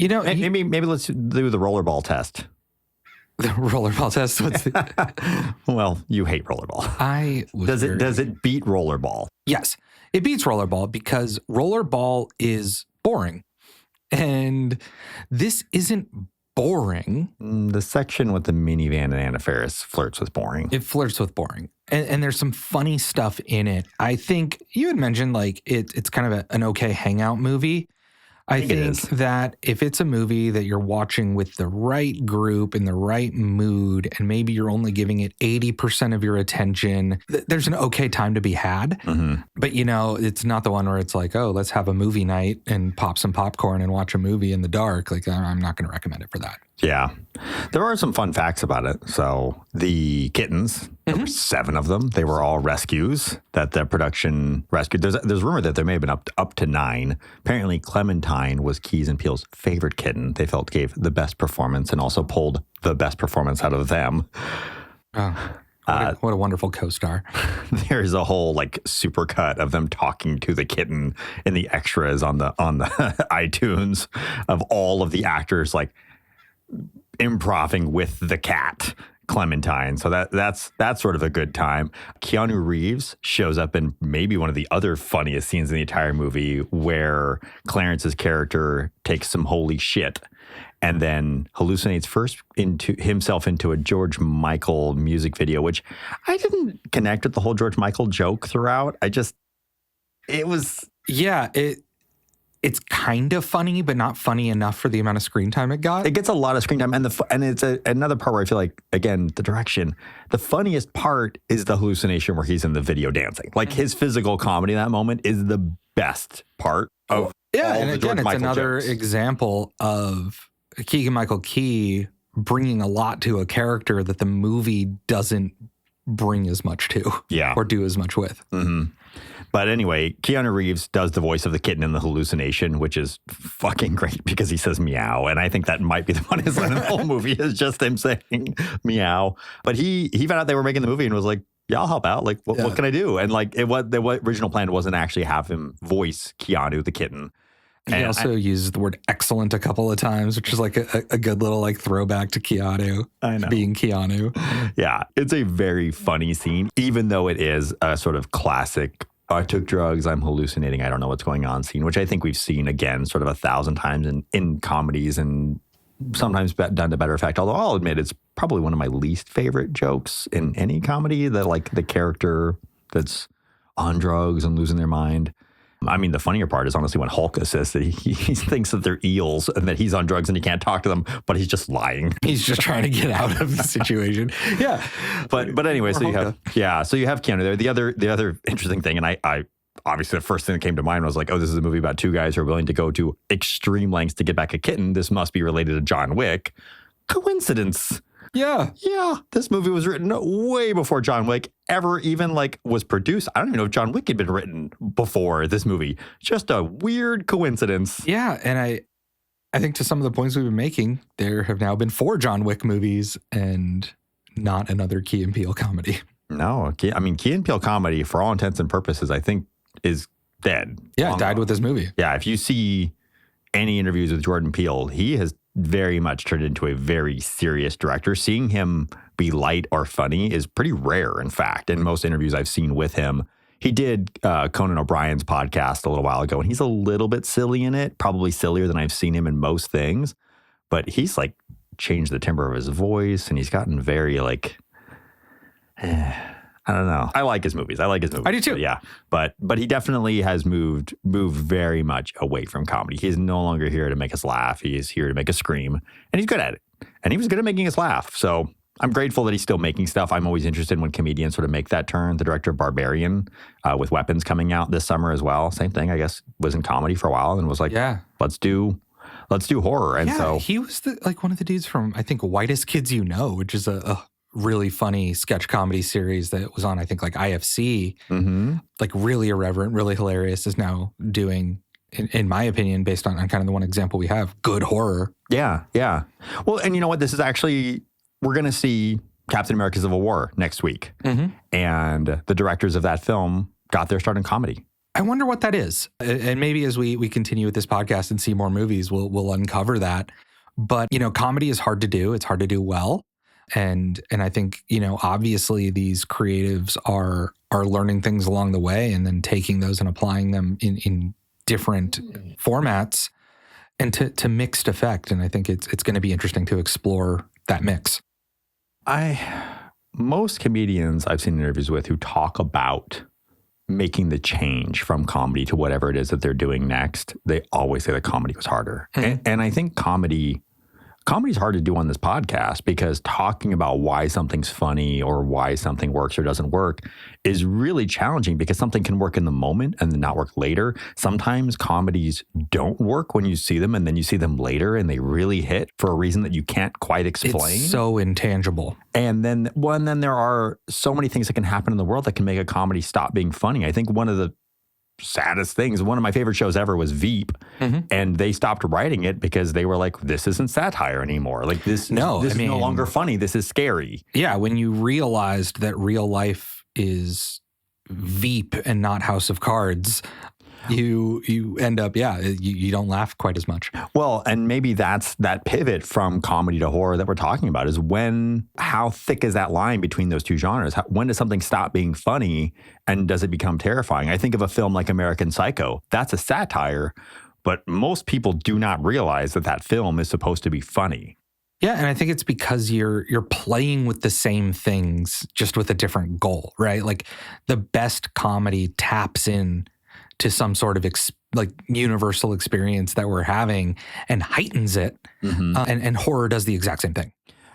Maybe let's do the rollerball test. The rollerball test? Well, you hate rollerball. Does it beat rollerball? Yes, it beats rollerball because rollerball is boring. And this isn't boring. The section with the minivan and Anna Faris flirts with boring. It flirts with boring. And there's some funny stuff in it. I think you had mentioned like it's kind of an okay hangout movie. I think that if it's a movie that you're watching with the right group in the right mood, and maybe you're only giving it 80% of your attention, there's an okay time to be had. But, it's not the one where it's like, oh, let's have a movie night and pop some popcorn and watch a movie in the dark. Like, I'm not going to recommend it for that. Yeah. There are some fun facts about it. So the kittens, there were 7 of them. They were all rescues that the production rescued. There's rumor that there may have been up to 9. Apparently Clementine was Keys and Peele's favorite kitten. They felt gave the best performance and also pulled the best performance out of them. Oh, what a wonderful co-star. There's a whole like super cut of them talking to the kitten in the extras on the iTunes of all of the actors like improving with the cat Clementine. So that's sort of a good time. Keanu Reeves shows up in maybe one of the other funniest scenes in the entire movie, where Clarence's character takes some holy shit and then hallucinates himself into a George Michael music video, which I didn't connect with the whole George Michael joke throughout. It's kind of funny, but not funny enough for the amount of screen time it got. It gets a lot of screen time, and it's another part where I feel like, again, the direction. The funniest part is the hallucination where he's in the video dancing. Like his physical comedy in that moment is the best part of and again, it's another example of Keegan-Michael Key bringing a lot to a character that the movie doesn't bring as much to or do as much with. Mm-hmm. But anyway, Keanu Reeves does the voice of the kitten in the hallucination, which is fucking great because he says meow. And I think that might be the funniest line in the whole movie is just him saying meow. But he found out they were making the movie and was like, yeah, I'll help out. Like, what can I do? And like, the original plan wasn't actually have him voice Keanu, the kitten. He also used the word excellent a couple of times, which is like a good little like throwback to Keanu being Keanu. Yeah, it's a very funny scene, even though it is a sort of classic, I took drugs, I'm hallucinating, I don't know what's going on scene, which I think we've seen again sort of 1,000 times in comedies and sometimes done to better effect. Although I'll admit it's probably one of my least favorite jokes in any comedy, that like the character that's on drugs and losing their mind. I mean, the funnier part is honestly when Hulk says that he thinks that they're eels and that he's on drugs and he can't talk to them, but he's just lying. He's just trying to get out of the situation. Yeah. But anyway, so you have Keanu there. The other interesting thing, and I obviously the first thing that came to mind was like, oh, this is a movie about two guys who are willing to go to extreme lengths to get back a kitten. This must be related to John Wick. Coincidence. Yeah. Yeah. This movie was written way before John Wick ever even like was produced. I don't even know if John Wick had been written before this movie. Just a weird coincidence. Yeah. And I think to some of the points we've been making, there have now been 4 John Wick movies and not another Key and Peele comedy. No. I mean, Key and Peele comedy, for all intents and purposes, I think is dead. Yeah, died with this movie. Yeah. If you see any interviews with Jordan Peele, he has very much turned into a very serious director. Seeing him be light or funny is pretty rare, in fact. In most interviews I've seen with him, he did Conan O'Brien's podcast a little while ago, and he's a little bit silly in it, probably sillier than I've seen him in most things. But he's like changed the timbre of his voice, and he's gotten very like, I don't know. I like his movies. I do too. Yeah. But he definitely has moved very much away from comedy. He is no longer here to make us laugh. He is here to make us scream. And he's good at it. And he was good at making us laugh. So I'm grateful that he's still making stuff. I'm always interested when comedians sort of make that turn. The director of Barbarian with Weapons coming out this summer as well. Same thing, I guess, was in comedy for a while and was like, let's do horror. And so he was one of the dudes from, I think, Whitest Kids You Know, which is a really funny sketch comedy series that was on, I think, like IFC, like really irreverent, really hilarious, is now doing, in my opinion, based on kind of the one example we have, good horror. Yeah, yeah. Well, and you know what? This is actually, we're going to see Captain America Civil War next week. And the directors of that film got their start in comedy. I wonder what that is. And maybe as we continue with this podcast and see more movies, we'll uncover that. But, you know, comedy is hard to do. It's hard to do well. And I think, you know, obviously these creatives are learning things along the way and then taking those and applying them in different formats and to mixed effect. And I think it's going to be interesting to explore that mix. Most comedians I've seen interviews with who talk about making the change from comedy to whatever it is that they're doing next, they always say that comedy was harder. And I think comedy's hard to do on this podcast because talking about why something's funny or why something works or doesn't work is really challenging because something can work in the moment and then not work later. Sometimes comedies don't work when you see them and then you see them later and they really hit for a reason that you can't quite explain. It's so intangible. And then there are so many things that can happen in the world that can make a comedy stop being funny. I think one of the saddest things, one of my favorite shows ever was Veep, and they stopped writing it because they were like, this isn't satire anymore. Like this is no longer funny. This is scary. Yeah, when you realized that real life is Veep and not House of Cards, you end up, you don't laugh quite as much. Well, and maybe that's that pivot from comedy to horror that we're talking about is how thick is that line between those two genres? When does something stop being funny and does it become terrifying? I think of a film like American Psycho. That's a satire, but most people do not realize that film is supposed to be funny. Yeah, and I think it's because you're playing with the same things, just with a different goal, right? Like the best comedy taps in to some sort of universal experience that we're having and heightens it. And horror does the exact same thing.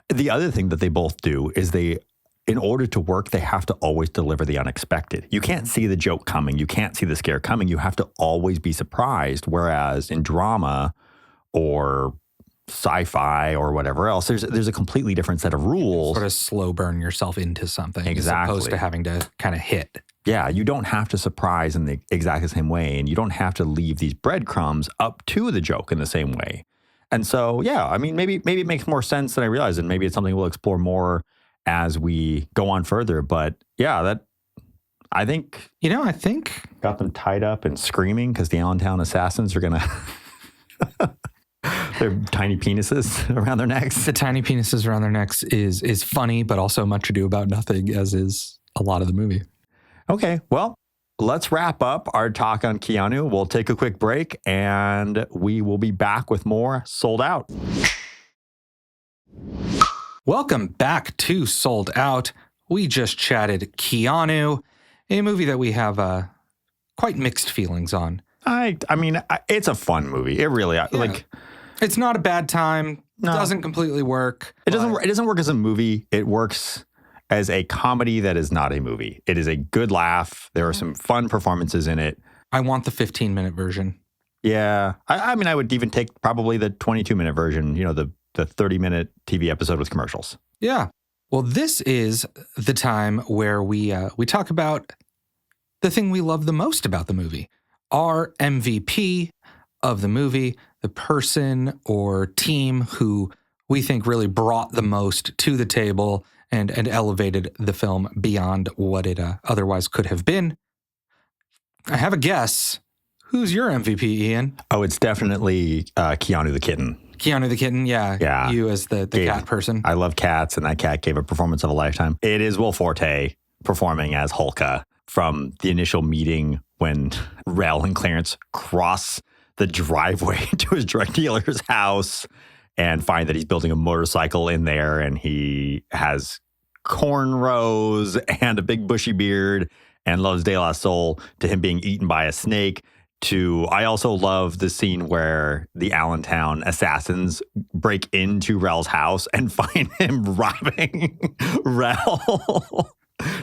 The other thing that they both do is in order to work, they have to always deliver the unexpected. You can't see the joke coming. You can't see the scare coming. You have to always be surprised. Whereas in drama or sci-fi or whatever else. There's a completely different set of rules. Sort of slow burn yourself into something Exactly. as opposed to having to kind of hit. Yeah, you don't have to surprise in the exact same way, and you don't have to leave these breadcrumbs up to the joke in the same way. And so, yeah, I mean, maybe it makes more sense than I realized, and maybe it's something we'll explore more as we go on further. But yeah, I think got them tied up and screaming because the Allentown assassins are gonna their tiny penises around their necks. The tiny penises around their necks is funny, but also much ado about nothing, as is a lot of the movie. Okay, well, let's wrap up our talk on Keanu. We'll take a quick break, and we will be back with more Sold Out. Welcome back to Sold Out. We just chatted Keanu, a movie that we have quite mixed feelings on. I mean, it's a fun movie. It really it's not a bad time. No. Doesn't completely work. It doesn't work as a movie. It works as a comedy that is not a movie. It is a good laugh. There are some fun performances in it. I want the 15-minute version. Yeah. I mean, I would even take probably the 22-minute version, the 30-minute TV episode with commercials. Yeah. Well, this is the time where we talk about the thing we love the most about the movie. Our MVP of the movie, the person or team who we think really brought the most to the table and elevated the film beyond what it otherwise could have been. I have a guess. Who's your MVP, Ian? Oh, it's definitely Keanu the kitten. Keanu the kitten, yeah. You as the cat person. I love cats, and that cat gave a performance of a lifetime. It is Will Forte performing as Hulka from the initial meeting when Rel and Clarence cross the driveway to his drug dealer's house and find that he's building a motorcycle in there, and he has cornrows and a big bushy beard and loves De La Soul, to him being eaten by a snake, to I also love the scene where the Allentown assassins break into Rel's house and find him robbing Rel,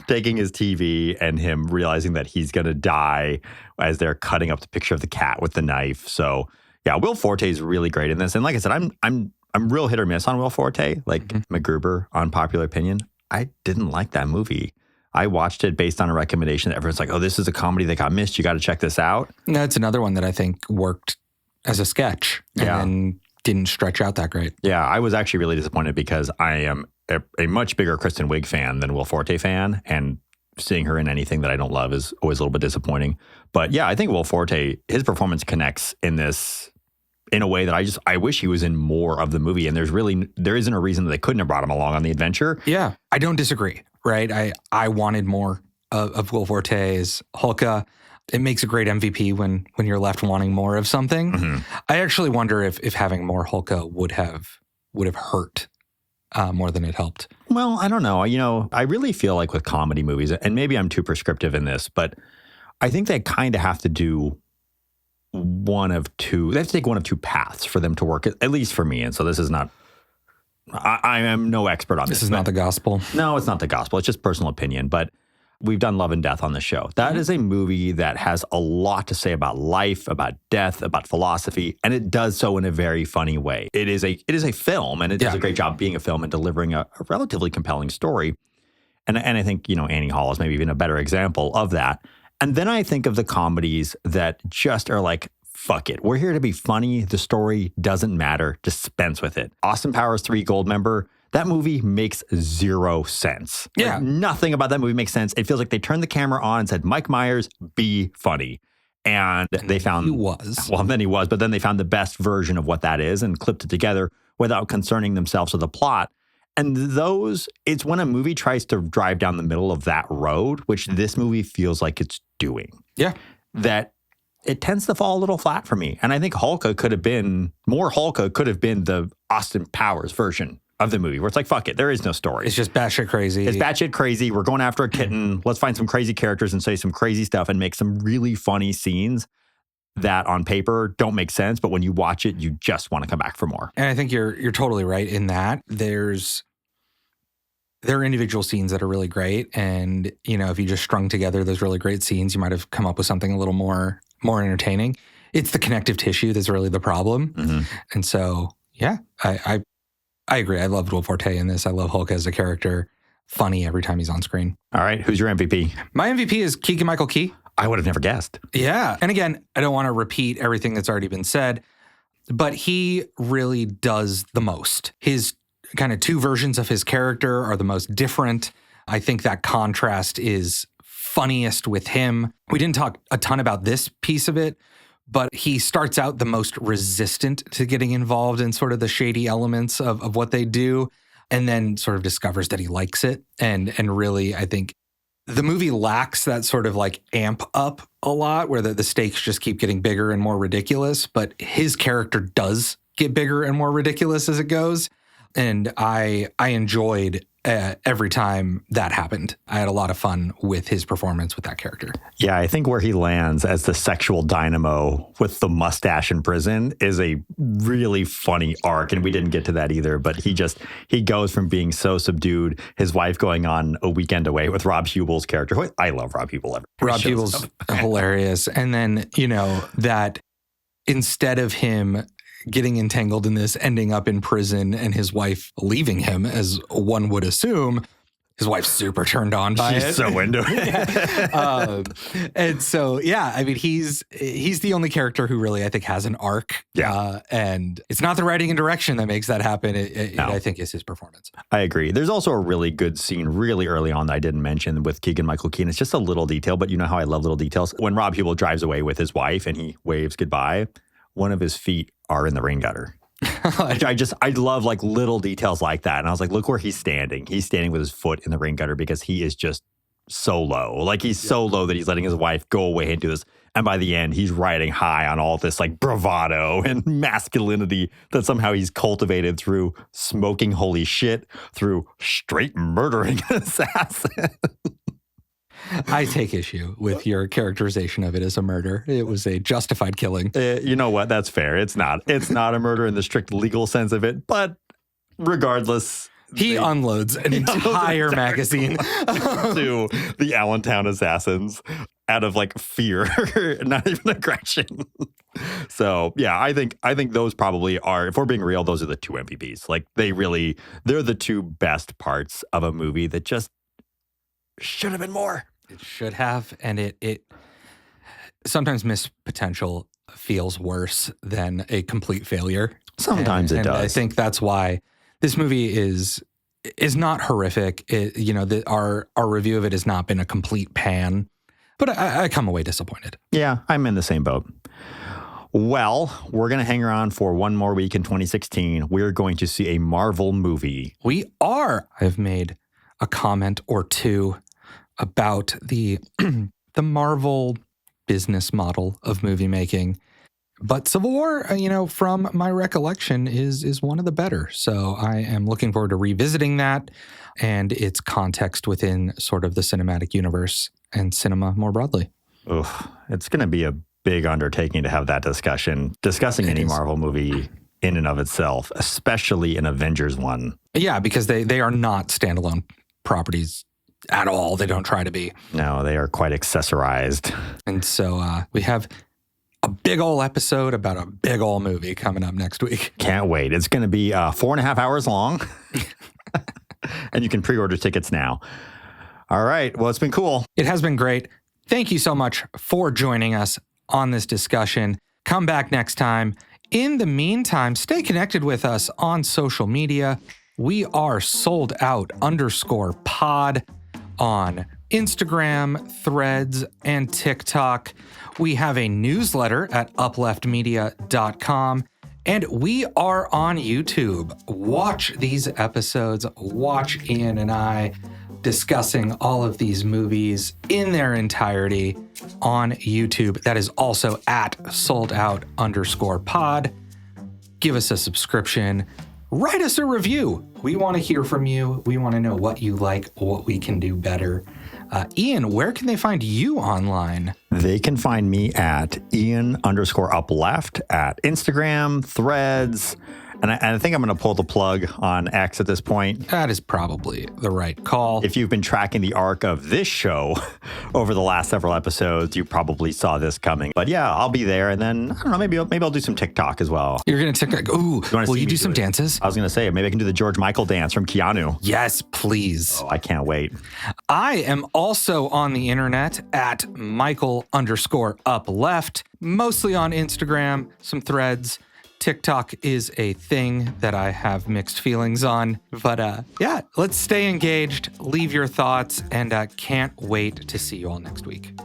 taking his TV, and him realizing that he's going to die as they're cutting up the picture of the cat with the knife. So yeah, Will Forte is really great in this. And like I said, I'm real hit or miss on Will Forte, like MacGruber on Popular Opinion. I didn't like that movie. I watched it based on a recommendation that everyone's like, oh, this is a comedy that got missed. You got to check this out. No, it's another one that I think worked as a sketch and then didn't stretch out that great. Yeah, I was actually really disappointed because I am a much bigger Kristen Wiig fan than Will Forte fan, and seeing her in anything that I don't love is always a little bit disappointing. But yeah, I think Will Forte, his performance connects in this in a way that I wish he was in more of the movie. And there isn't a reason that they couldn't have brought him along on the adventure. Yeah, I don't disagree, right? I wanted more of Will Forte's Hulka. It makes a great MVP when you're left wanting more of something. Mm-hmm. I actually wonder if having more Hulka would have hurt more than it helped. Well, I don't know. I really feel like with comedy movies, and maybe I'm too prescriptive in this, but I think they kind of have to do one of two. They have to take one of two paths for them to work, at least for me. And so this is not, I am no expert on this. This is not the gospel. No, it's not the gospel. It's just personal opinion. But we've done Love and Death on the show. That is a movie that has a lot to say about life, about death, about philosophy, and it does so in a very funny way. It is a film, and it does a great job being a film and delivering a relatively compelling story. And I think, Annie Hall is maybe even a better example of that. And then I think of the comedies that just are like, fuck it. We're here to be funny. The story doesn't matter. Dispense with it. Austin Powers 3 Goldmember, that movie makes zero sense. Yeah. Like, nothing about that movie makes sense. It feels like they turned the camera on and said, Mike Myers, be funny. And they found... He was. Well, then he was. But then they found the best version of what that is and clipped it together without concerning themselves with the plot. And it's when a movie tries to drive down the middle of that road, which this movie feels like it's doing. Yeah. That it tends to fall a little flat for me. And I think Hulka could have been the Austin Powers version of the movie, where it's like, fuck it, there is no story. It's just batshit crazy. It's batshit crazy. We're going after a kitten. Let's find some crazy characters and say some crazy stuff and make some really funny scenes that on paper don't make sense, but when you watch it, you just want to come back for more. And I think you're totally right in that. There are individual scenes that are really great, and if you just strung together those really great scenes, you might have come up with something a little more entertaining. It's the connective tissue that's really the problem. Mm-hmm. And so, Yeah, I agree. I love Will Forte in this. I love Hulk as a character. Funny every time he's on screen. All right, who's your MVP? My MVP is Keegan-Michael Key. I would have never guessed. Yeah. And again, I don't want to repeat everything that's already been said, but he really does the most. His kind of two versions of his character are the most different. I think that contrast is funniest with him. We didn't talk a ton about this piece of it, but he starts out the most resistant to getting involved in sort of the shady elements of what they do, and then sort of discovers that he likes it. And really, I think the movie lacks that sort of like amp up a lot where the stakes just keep getting bigger and more ridiculous, but his character does get bigger and more ridiculous as it goes. And I enjoyed every time that happened. I had a lot of fun with his performance with that character. Yeah, I think where he lands as the sexual dynamo with the mustache in prison is a really funny arc. And we didn't get to that either, but he goes from being so subdued, his wife going on a weekend away with Rob Huebel's character. I love Rob Huebel. Rob Huebel's hilarious. And then, that instead of him getting entangled in this, ending up in prison, and his wife leaving him, as one would assume, his wife's super turned on by it. She's so into it. And so, yeah, I mean, he's the only character who really, I think, has an arc. Yeah. And it's not the writing and direction that makes that happen. I think it's his performance. I agree. There's also a really good scene really early on that I didn't mention with Keegan-Michael Key. It's just a little detail, but you know how I love little details. When Rob Huebel drives away with his wife and he waves goodbye, one of his feet are in the rain gutter. I love like little details like that. And I was like, look where he's standing. He's standing with his foot in the rain gutter because he is just so low. Like he's so low that he's letting his wife go away and do this. And by the end, he's riding high on all this like bravado and masculinity that somehow he's cultivated through smoking holy shit, through straight murdering an assassin. I take issue with your characterization of it as a murder. It was a justified killing. You know what? That's fair. It's not a murder in the strict legal sense of it, but regardless, he unloads an entire magazine to the Allentown assassins out of like fear, not even aggression. So yeah, I think those probably are, if we're being real, those are the two MVPs. Like they're the two best parts of a movie that just should have been more. It should have, and it sometimes missed potential feels worse than a complete failure. Sometimes it does. I think that's why this movie is not horrific. Our review of it has not been a complete pan, but I come away disappointed. Yeah, I'm in the same boat. Well, we're going to hang around for one more week in 2016. We're going to see a Marvel movie. We are. I've made a comment or two about the Marvel business model of movie making. But Civil War, from my recollection, is one of the better. So I am looking forward to revisiting that and its context within sort of the cinematic universe and cinema more broadly. Oof, it's going to be a big undertaking to have that discussing any Marvel movie in and of itself, especially an Avengers one. Yeah, because they are not standalone properties at all. They don't try to be. No, they are quite accessorized. And so we have a big ol' episode about a big ol' movie coming up next week. Can't wait. It's going to be 4.5 hours long. And you can pre-order tickets now. All right. Well, it's been cool. It has been great. Thank you so much for joining us on this discussion. Come back next time. In the meantime, stay connected with us on social media. We are soldout_pod on Instagram, Threads, and TikTok. We have a newsletter at upleftmedia.com, and we are on YouTube. Watch these episodes. Watch Ian and I discussing all of these movies in their entirety on YouTube. That is also at soldout_pod. Give us a subscription. Write us a review. We want to hear from you. We want to know what you like, what we can do better. Ian, where can they find you online? They can find me at Ian_upleft at Instagram, Threads, And I think I'm going to pull the plug on X at this point. That is probably the right call. If you've been tracking the arc of this show over the last several episodes, you probably saw this coming. But yeah, I'll be there. And then, I don't know, maybe I'll do some TikTok as well. You're going to TikTok. Ooh, will you do some dances? I was going to say, maybe I can do the George Michael dance from Keanu. Yes, please. Oh, I can't wait. I am also on the internet at Michael_upleft, mostly on Instagram, some threads. TikTok is a thing that I have mixed feelings on. But yeah, let's stay engaged, leave your thoughts, and can't wait to see you all next week.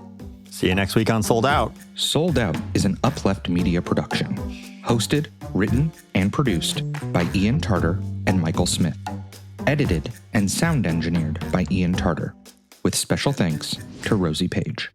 See you next week on Sold Out. Sold Out is an Upleft Media production. Hosted, written, and produced by Ian Tarter and Michael Smith. Edited and sound engineered by Ian Tarter. With special thanks to Rosie Page.